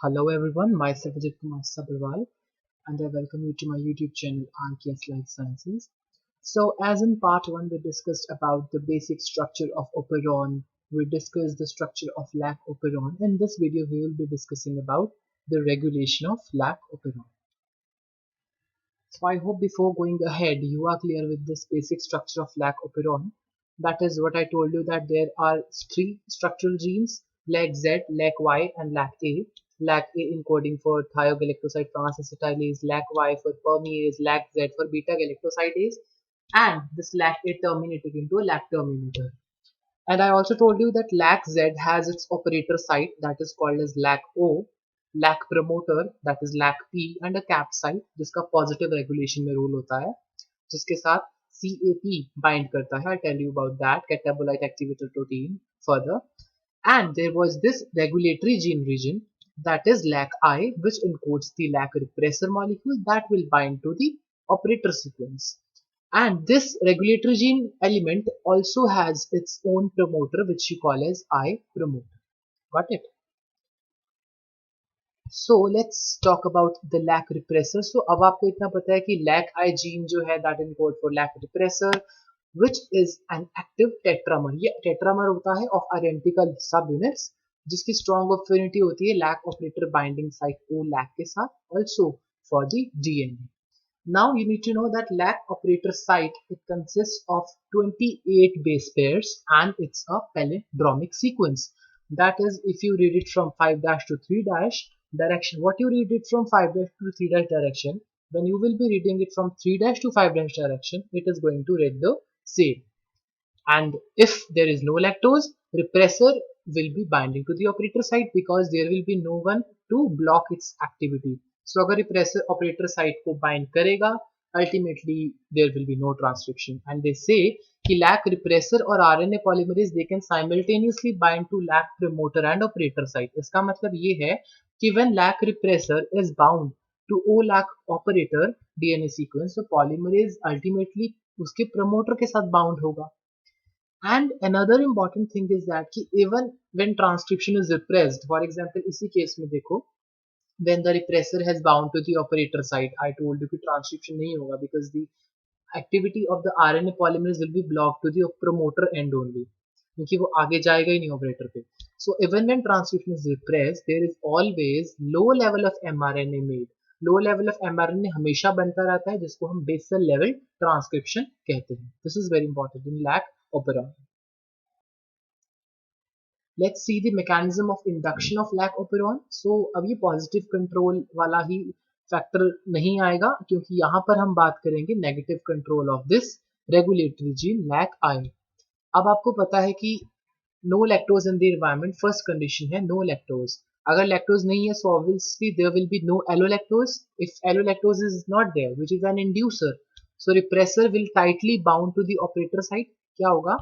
Hello everyone, myself Ajit Kumar Sabharwal and I welcome you to my YouTube channel RKS Life Sciences. So as in part 1 we discussed about the basic structure of operon, we discussed the structure of lac operon. In this video we will be discussing about the regulation of lac operon. So I hope before going ahead you are clear with this basic structure of lac operon. That is what I told you, that there are three structural genes, LAC-Z, LAC-Y and LAC-A. LAC-A encoding for thiogalactoside transacetylase, LAC-Y for permease, LAC-Z for beta-galactosidase, and this LAC-A terminating into a LAC terminator. And I also told you that LAC-Z has its operator site that is called as LAC-O, LAC promoter that is LAC-P and a cap site जिसका positive regulation में role होता है, जिसके साथ CAP bind करता है. I'll tell you about that catabolite activator protein further. And there was this regulatory gene region that is LAC-I, which encodes the LAC repressor molecule that will bind to the operator sequence. And this regulatory gene element also has its own promoter which you call as I promoter. Got it? So let's talk about the LAC repressor. So अब आपको इतना पता है कि LAC-I gene जो है that encode for LAC repressor which is an active tetramer. ये tetramer होता है of identical subunits जिसकी strong affinity होती है LAC operator binding site O LAC के साथ, also for the DNA. Now you need to know that LAC operator site, it consists of 28 base pairs and it's a palindromic sequence. That is, if you read it from 5' to 3' direction, what you read it from 5' to 3' direction, when you will be reading it from 3' to 5' direction, it is going to read the same. And if there is no lactose, repressor will be binding to the operator site because there will be no one to block its activity. So अगर repressor operator site को bind करेगा, ultimately there will be no transcription. And they say कि LAC repressor और RNA polymerase they can simultaneously bind to LAC promoter and operator site. इसका मतलब ये है कि when LAC repressor is bound to O-LAC operator DNA sequence, so polymerase ultimately उसके promoter के साथ bound होगा. And another important thing is that कि even when transcription is repressed, for example इसी केस में देखो, when the repressor has bound to the operator site, I told you कि transcription नहीं होगा because the activity of the RNA polymerase will be blocked to the promoter end only क्योंकि वो आगे जाएगा ही नहीं operator पे. So even when transcription is repressed, there is always low level of mRNA made. Low level of mRNA हमेशा बनता रहता है जिसको हम basal level transcription कहते हैं. This is very important in LAC operon. Let's see the mechanism of induction of LAC operon. So अब ये positive control वाला ही फैक्टर नहीं आएगा क्योंकि यहाँ पर हम बात करेंगे negative control of this regulatory gene LAC-I. अब आपको पता है कि no lactose in the environment, first condition है नो लैक्टोज. अगर लैक्टोज नहीं है so obviously there will be no allolactose. If allolactose is not there, which is an inducer, so repressor will tightly bound to the operator site. क्या होगा?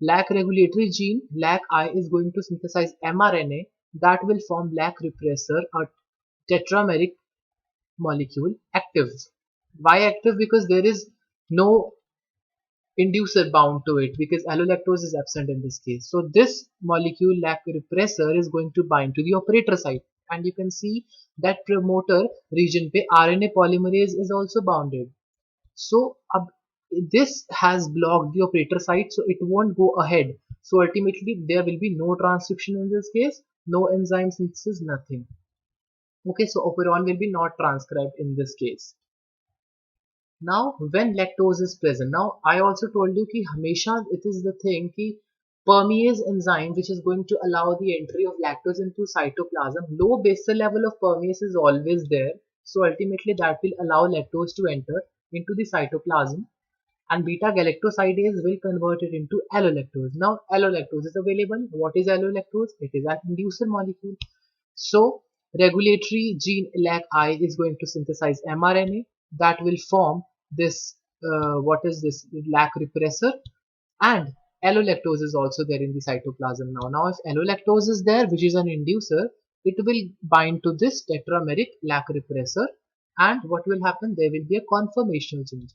LAC regulatory gene LAC-I is going to synthesize mRNA that will form LAC repressor, a tetrameric molecule active. Why active? Because there is no inducer bound to it because allolactose is absent in this case. So this molecule LAC repressor is going to bind to the operator site, and you can see that promoter region पे RNA polymerase is also bounded. So this has blocked the operator site, so it won't go ahead. So ultimately there will be no transcription in this case, no enzyme synthesis, nothing. Okay, so operon will be not transcribed in this case. Now when lactose is present, now I also told you कि हमेशा it is the thing कि permease enzyme which is going to allow the entry of lactose into cytoplasm, low basal level of permease is always there, so ultimately that will allow lactose to enter into the cytoplasm and beta galactosidase will convert it into allolactose. Now allolactose is available. What is allolactose? It is an inducer molecule. So regulatory gene LAC-I is going to synthesize mRNA that will form this what is this LAC repressor, and allolactose is also there in the cytoplasm. Now if allolactose is there, which is an inducer, it will bind to this tetrameric LAC repressor, and what will happen? There will be a conformational change.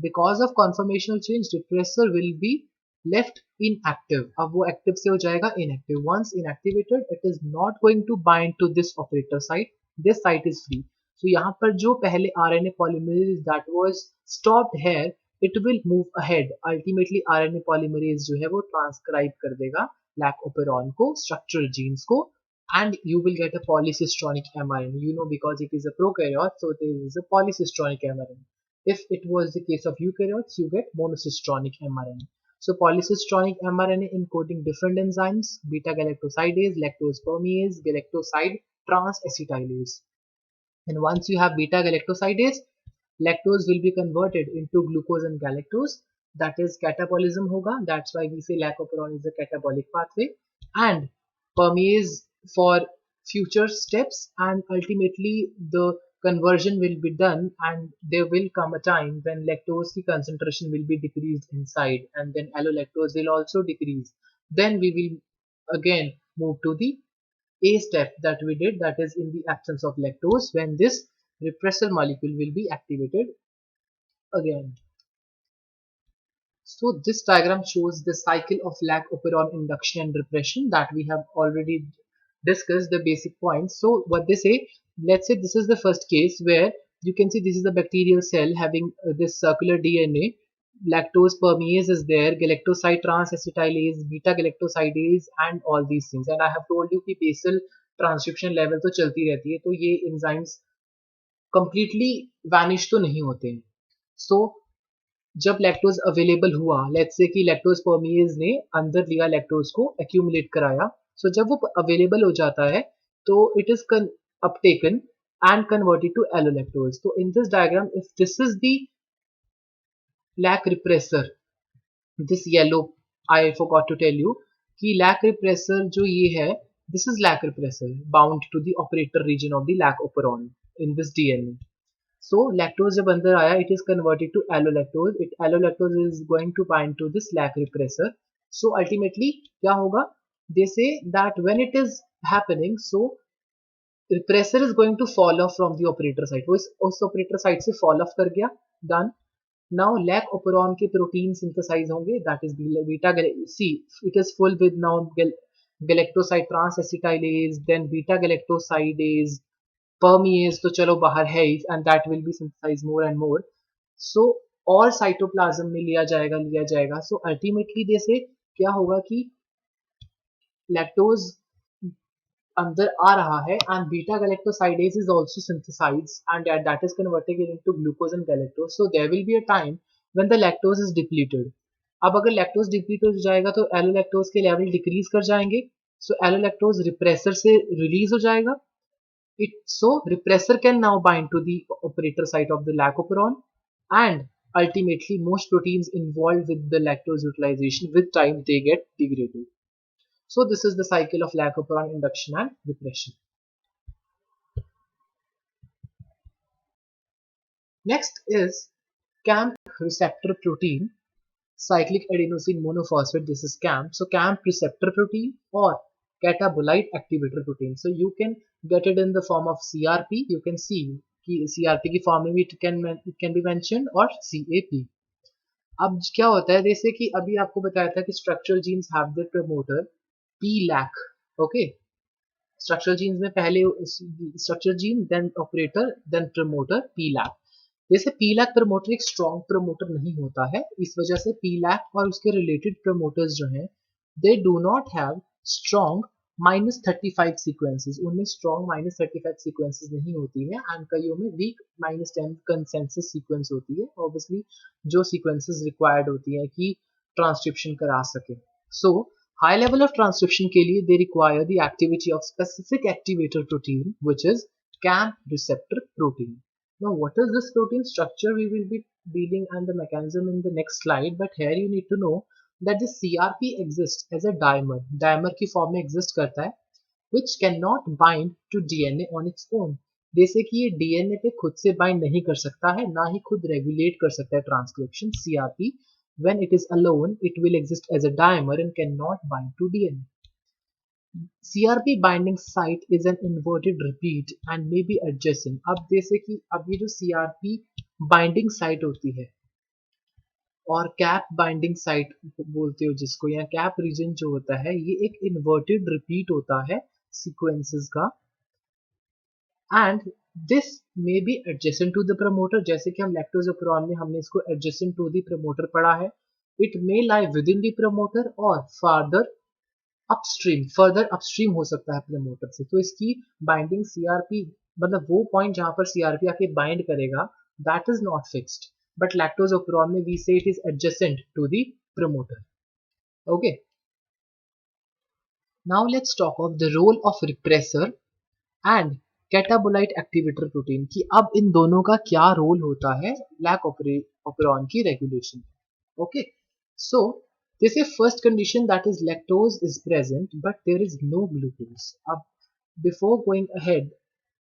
Because of conformational change, repressor will be left inactive, अब वो active से हो जाएगा inactive. Once inactivated it is not going to bind to this operator site, this site is free. तो यहाँ पर जो पहले RNA polymerase that was stopped here, it will move ahead. Ultimately RNA polymerase जो है वो ट्रांसक्राइब कर देगा लैक ओपेरॉन को, स्ट्रक्चरल जीन्स को, and you will get a polycistronic mRNA. You know, because it is a prokaryote, so there is a polycistronic mRNA. If it was the case of eukaryotes, you get monocistronic mRNA. So polycistronic mRNA encoding different enzymes: beta galactosidase, lactose permease, galactoside transacetylase. And once you have beta galactosidase, lactose will be converted into glucose and galactose. That is catabolism hoga. That's why we say lacoperon is a catabolic pathway. And permease for future steps, and ultimately the conversion will be done, and there will come a time when lactose ki concentration will be decreased inside, and then allolactose will also decrease. Then we will again move to the A step that we did, that is in the absence of lactose, when this repressor molecule will be activated again. So this diagram shows the cycle of lac operon induction and repression that we have already discussed the basic points. So what they say, let's say this is the first case where you can see this is the bacterial cell having this circular DNA. Lactose permease is there, galactoside transacetylase, beta galactosidase, and all these things. And I have told you कि basal transcription level तो चलती रहती है, तो ये enzymes completely vanish तो नहीं होते हैं. So जब लैक्टोज अवेलेबल हुआ, लेट्स से कि लैक्टोज परमिएज ने अंदर लिया लैक्टोज को, एक्यूमुलेट कराया, सो जब वो अवेलेबल हो जाता है तो it is uptaken and converted to allolactose. तो in this diagram if this is the lac repressor, this yellow, I forgot to tell you कि लैक रिप्रेसर जो ये है, this is lac repressor bound to the operator region of the lac operon in this DNA. So lactose जब अंदर आया, it is converted to allolactose. Allolactose is going to bind to this lac repressor. So ultimately क्या होगा? They say that when it is happening, so repressor is going to fall off from the operator site. वो उस operator site से fall off कर गया. Done. Now lac operon के protein synthesize होंगे. That is beta. See, it is full with now galactoside transacetylase, then beta galactosidase, permease तो चलो बाहर है ही, and that will be synthesized more and more. So और cytoplasm में लिया जाएगा. So ultimately जैसे क्या होगा कि लैक्टोज अंदर आ रहा है, and beta galactosidase is also synthesized, and that is converting it into glucose and galactose. So there will be a time when the lactose is depleted. अब अगर लैक्टोज डिप्लीट हो जाएगा तो एलोलैक्टोज के लेवल डिक्रीज कर जाएंगे. सो एलोलैक्टोज रिप्रेसर से release हो जाएगा. So repressor can now bind to the operator site of the lac operon, and ultimately most proteins involved with the lactose utilization with time they get degraded. So this is the cycle of lac operon induction and repression. Next is CAMP receptor protein, cyclic adenosine monophosphate. This is CAMP. So CAMP receptor protein or catabolite activator protein. So you can get it in the form of CRP. You can see कि CRP की form में भी it can be mentioned, और CAP. अब क्या होता है, जैसे कि अभी आपको बताया था कि structural genes have the promoter PLAC. Okay, structural genes में पहले structure gene, then operator, then promoter PLAC. जैसे PLAC प्रमोटर एक स्ट्रॉन्ग प्रमोटर नहीं होता है, इस वजह से PLAC और उसके रिलेटेड प्रमोटर्स जो हैं, they do not have strong -35 sequences. उनमें स्ट्रॉन्ग -35 सीक्वेंसेस नहीं होती है, एंड कईयों में वीक -10 कंसेंसस सीक्वेंस होती है, ऑब्वियसली जो सीक्वेंसेस रिक्वायर्ड होती है कि ट्रांसक्रिप्शन करा सके. सो हाई लेवल ऑफ ट्रांसक्रिप्शन के लिए they require the activity of specific activator protein which is CAMP receptor protein. Now what is this protein structure? We will be dealing and the mechanism in the next slide, but here you need to know that this CRP exists as a dimer की form में exist करता है, which cannot bind to DNA on its own. जैसे कि ये DNA पे खुद से बाइंड नहीं कर सकता है, ना ही खुद रेगुलेट कर सकता है transcription. CRP when it is alone it will exist as a dimer and cannot bind to DNA. CRP binding site is an inverted repeat and may be adjacent. अब जैसे कि अब ये जो CRP binding site होती है, और cap binding site बोलते हो जिसको, या कैप रीजन जो होता है ये एक इन्वर्टेड रिपीट होता है सीक्वेंसेस का, and this may be adjacent to the promoter, जैसे कि हम लैक्टोजोप्रोन में हमने इसको एडजेसेंट टू द प्रमोटर पढ़ा है। It may lie with in the promoter और फर्दर अपस्ट्रीम हो सकता है प्रमोटर से। तो इसकी बाइंडिंग सीआरपी, मतलब वो पॉइंट जहां पर सीआरपी आके बाइंड करेगा, that is not fixed, but lactose operon में we say it is adjacent to the promoter. Okay, now let's talk of the role of repressor and catabolite activator protein, कि अब इन दोनों का क्या रोल होता है लैक ऑपरेरॉन की regulation. Okay, so this is first condition, that is lactose is present but there is no glucose. Ab, before going ahead,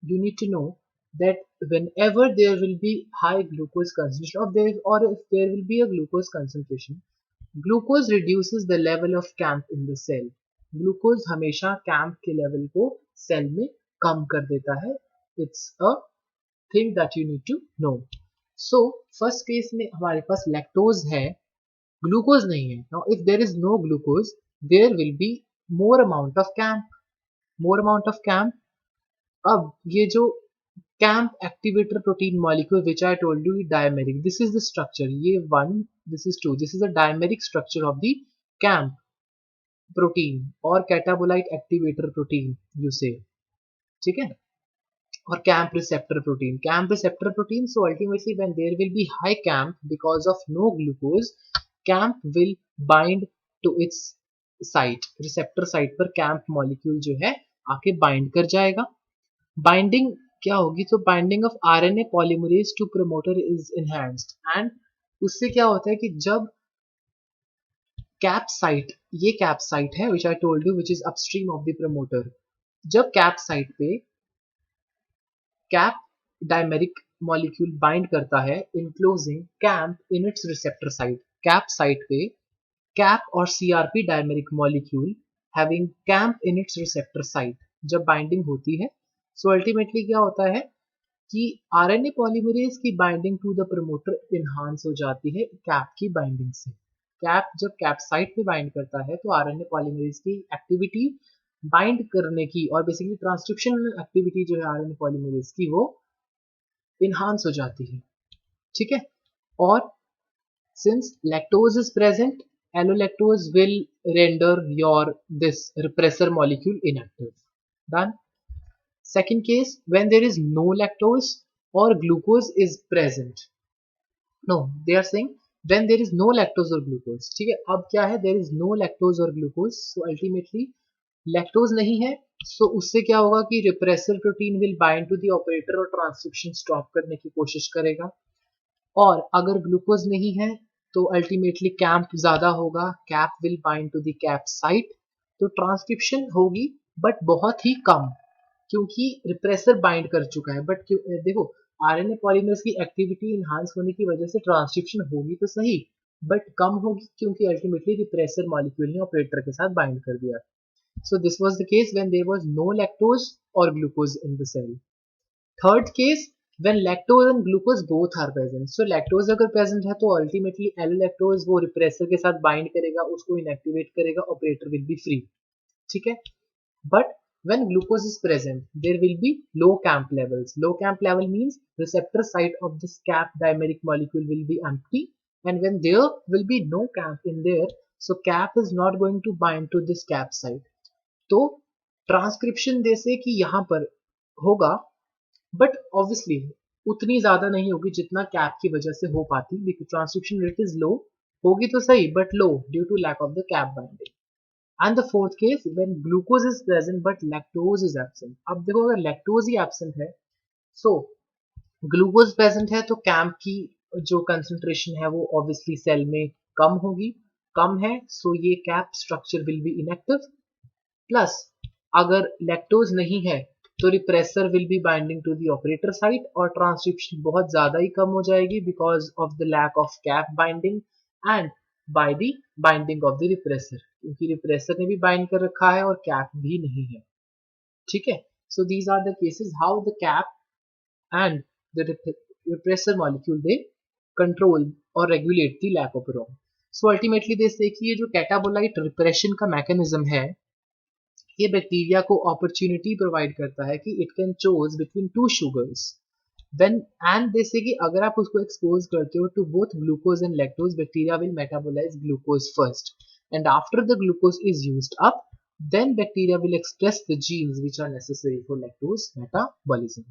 you need to know that whenever there will be high glucose concentration, or if there will be a glucose concentration, glucose reduces the level of camp in the cell. Glucose हमेशा camp के level को cell में कम कर देता है. It's a thing that you need to know. So first case में हमारे पास lactose है, ग्लूकोज नहीं है. Now if there is no glucose, there will be more amount of cAMP. अब ये जो cAMP activator protein molecule which I told you dimeric, this is the structure, ये 1, this is 2, this is the dimeric structure of the cAMP protein और catabolite activator protein you say, ठीक है, और cAMP receptor protein. So ultimately when there will be high camp because of no glucose, camp will bind to its site, receptor site पर camp molecule जो है आके bind कर जाएगा. Binding क्या होगी, तो binding of RNA polymerase to promoter is enhanced, and उससे क्या होता है कि जब कैप साइट, ये कैप साइट है which I told you which is upstream of the promoter, जब कैप साइट पे कैप डायमेरिक मॉलिक्यूल बाइंड करता है enclosing cAMP in its receptor site, CAP site पे कैप और CRP dimeric molecule having cAMP in its receptor site जब binding होती है, so ultimately क्या होता है कि आरएनए पॉलीमरेज की binding to the promoter enhance हो जाती है कैप की बाइंडिंग से. कैप जब कैप साइट पे बाइंड करता है तो आरएनए पॉलीमरेज की एक्टिविटी बाइंड करने की और बेसिकली ट्रांसक्रिप्शन एक्टिविटी जो है आरएनए पॉलीमरेज की वो इनहांस हो जाती है, ठीक है. और since lactose is present, allolactose will render your this repressor molecule inactive. Done. Second case, when there is no lactose or glucose is present. No, they are saying when there is no lactose or glucose. ठीक है, अब क्या है, there is no lactose or glucose, so ultimately lactose नहीं है, so उससे क्या होगा कि repressor protein will bind to the operator और ट्रांसक्रिप्शन स्टॉप करने की कोशिश करेगा. और अगर ग्लूकोज नहीं है तो अल्टीमेटली कैंप ज्यादा होगा, CAP will bind to the CAP site, तो ट्रांसक्रिप्शन होगी बट बहुत ही कम, क्योंकि रिप्रेसर बाइंड कर चुका है. बट देखो, आरएनए पॉलीमरेज की एक्टिविटी इनहांस होने की वजह से ट्रांसक्रिप्शन होगी तो सही, बट कम होगी क्योंकि अल्टीमेटली रिप्रेसर मॉलिक्यूल ने ऑपरेटर के साथ बाइंड कर दिया. So this was the case when there was no lactose और glucose in the cell. Third case, when lactose and glucose both are present. So lactose अगर present है तो ultimately allolactose वो repressor के साथ bind करेगा, उसको inactivate करेगा, operator will be free, ठीक है. But when glucose is present, there will be low camp levels. Low camp level means receptor site of this cap dimeric molecule will be empty, and when there will be no camp in there, so cap is not going to bind to this cap site. तो transcription जैसे कि यहाँ पर होगा, but obviously उतनी ज्यादा नहीं होगी जितना कैप की वजह से हो पाती, because transcription rate is low, होगी तो सही but low due to lack of the CAP binding. And the fourth case, when glucose is present but lactose is absent. अब देखो, अगर लैक्टोज ही एब्सेंट है, सो ग्लूकोज प्रेजेंट है तो camp की जो कंसंट्रेशन है वो ऑब्वियसली सेल में कम होगी, कम है, सो ये CAP structure will be inactive. Plus अगर लैक्टोज नहीं है तो repressor will be binding to the operator site और ट्रांसक्रिप्शन बहुत ज्यादा ही कम हो जाएगी because of the lack of CAP binding and by the binding of the repressor, क्योंकि रिप्रेसर ने भी बाइंड कर रखा है और कैप भी नहीं है, ठीक है. So these are the cases how the CAP and the repressor molecule they control or regulate the lac operon. So ultimately they say कि ये जो कैटाबोलाइट रिप्रेशन का मैकेनिज्म है ये बैक्टीरिया को अपॉर्चुनिटी प्रोवाइड करता है कि it can choose between two sugars when and they say कि अगर आप उसको expose करते हो to both glucose and lactose bacteria will metabolize glucose first and after the glucose is used up then bacteria will express the genes which are necessary for lactose metabolism.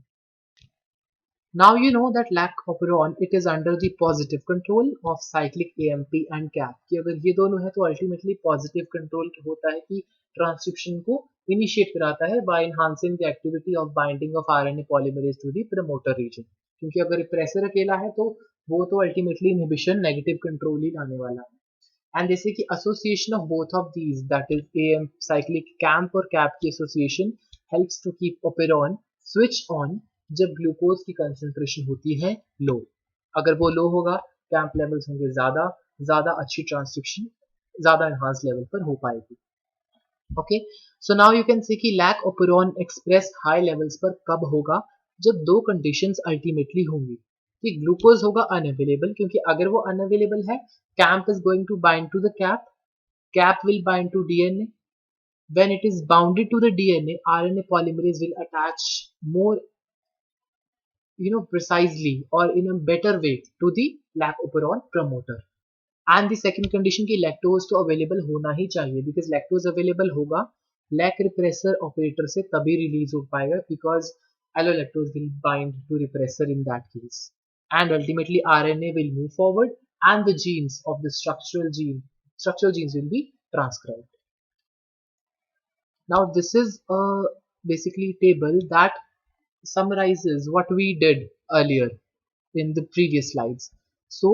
Now you know that lac operon it is under the positive control of cyclic AMP and CAP कि अगर ये दोनों है तो ultimately positive control होता है कि transcription को इनिशिएट कराता है by enhancing the activity of binding of RNA polymerase to the promoter region क्योंकि अगर प्रेशर अकेला है तो वो तो ultimately inhibition negative control ही लाने वाला है and जैसे कि association of both of these that is AM cyclic CAMP और CAP की association helps to keep operon switch on जब ग्लूकोज की कंसंट्रेशन होती है लो अगर वो लो होगा कैंप लेवल्स होंगे ज्यादा अच्छी ट्रांसक्रिप्शन ज्यादा एनहांस लेवल पर हो पाएगी okay so now you can see कि lac operon express high levels पर कब होगा जब दो कंडीशंस अल्टीमेटली होंगी कि ग्लूकोज होगा अनअवेलेबल क्योंकि अगर वो अनअवेलेबल है cAMP is going to bind to the CAP will bind to DNA when it is bounded to the DNA RNA polymerase will attach more precisely or in a better way to the lac operon promoter and the second condition की lactose तो available होना ही चाहिए because lactose available होगा lac repressor operator से तभी release हो पाएगा because allolactose will bind to repressor in that case and ultimately RNA will move forward and the genes of the structural genes will be transcribed. Now this is a basically table that summarizes what we did earlier in the previous slides. So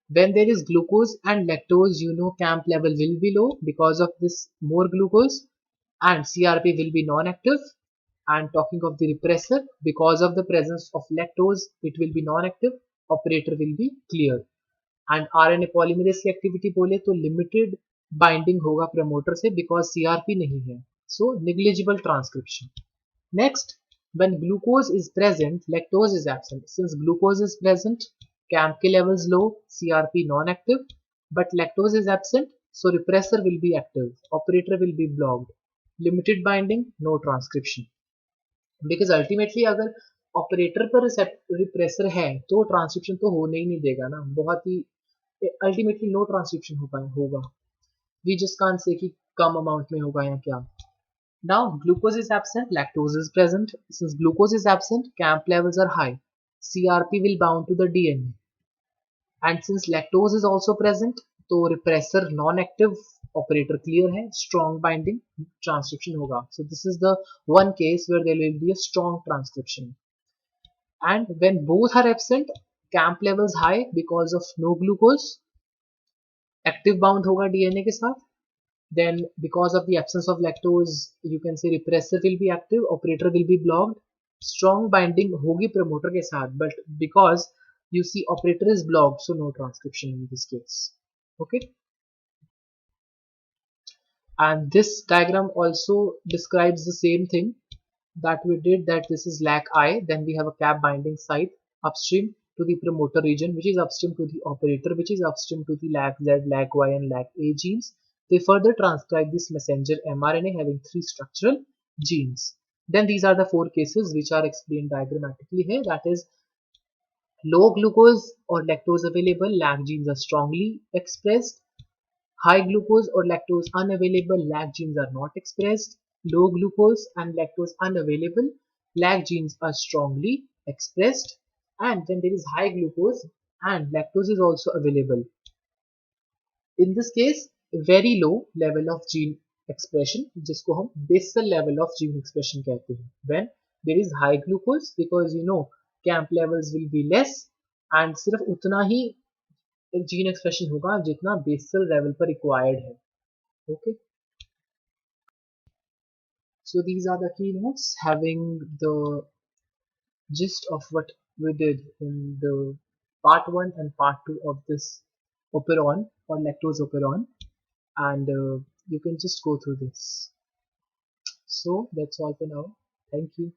when there is glucose and lactose, camp level will be low because of this more glucose and CRP will be non-active. And talking of the repressor, because of the presence of lactose, it will be non-active, operator will be clear. And RNA polymerase की activity बोले तो limited binding होगा promoter से because CRP नहीं है. So negligible transcription. Next, when glucose is present, lactose is absent. Since glucose is present, CAMP levels low, CRP non-active, but lactose is absent, so repressor will be active, operator will be blocked. Limited binding, no transcription. Because ultimately अगर operator पर repressor है तो transcription तो होने ही नहीं देगा ना बहुत ही ultimately no transcription होगा we just can't say कि कम amount में होगा या क्या. Now glucose is absent, lactose is present. Since glucose is absent, CAMP levels are high. CRP will bound to the DNA. And since lactose is also present, तो repressor non-active, operator clear है, strong binding, transcription होगा. So this is the one case where there will be a strong transcription. And when both are absent, CAMP levels high because of no glucose, active bound होगा DNA के साथ. Then because of the absence of lactose you can say repressor will be active operator will be blocked strong binding होगी promoter के साथ but because you see operator is blocked so no transcription in this case. Okay, and this diagram also describes the same thing that we did that this is lac I then we have a cap binding site upstream to the promoter region which is upstream to the operator which is upstream to the lac Z lac Y and lac A genes. They further transcribe this messenger mRNA having 3 structural genes. Then these are the 4 cases which are explained diagrammatically here that is low glucose or lactose available lac genes are strongly expressed. High glucose or lactose unavailable lac genes are not expressed. Low glucose and lactose unavailable lac genes are strongly expressed. And when there is high glucose and lactose is also available. In this case, very low level of gene expression जिसको हम basal level of gene expression कहते हैं. When there is high glucose because CAMP levels will be less and सिर्फ उतना ही gene expression होगा जितना basal level पर required है. Okay. So these are the keynotes having the gist of what we did in the part 1 and part 2 of this operon or lactose operon. And you can just go through this. So that's all for now. Thank you.